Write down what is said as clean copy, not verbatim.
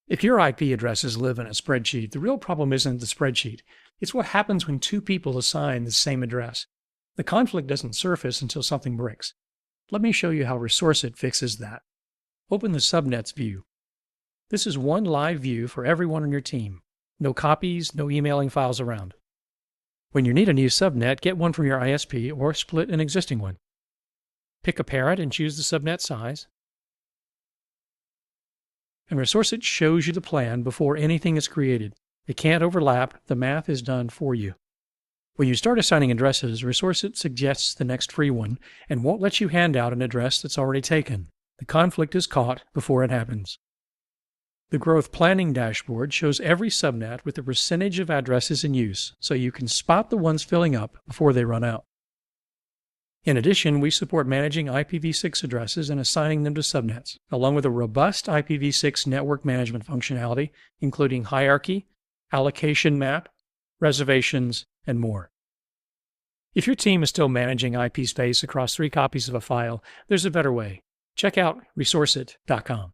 If your IP addresses live in a spreadsheet, the real problem isn't the spreadsheet. It's what happens when two people assign the same address. The conflict doesn't surface until something breaks. Let me show you how ResourceIT fixes that. Open the subnets view. This is one live view for everyone on your team. No copies, no emailing files around. When you need a new subnet, get one from your ISP or split an existing one. Pick a parent and choose the subnet size. And ResourceIT shows you the plan before anything is created. It can't overlap. The math is done for you. When you start assigning addresses, ResourceIT suggests the next free one and won't let you hand out an address that's already taken. The conflict is caught before it happens. The growth planning dashboard shows every subnet with the percentage of addresses in use, so you can spot the ones filling up before they run out. In addition, we support managing IPv6 addresses and assigning them to subnets, along with a robust IPv6 network management functionality, including hierarchy, allocation map, reservations, and more. If your team is still managing IP space across 3 copies of a file, there's a better way. Check out ResourceIT.com.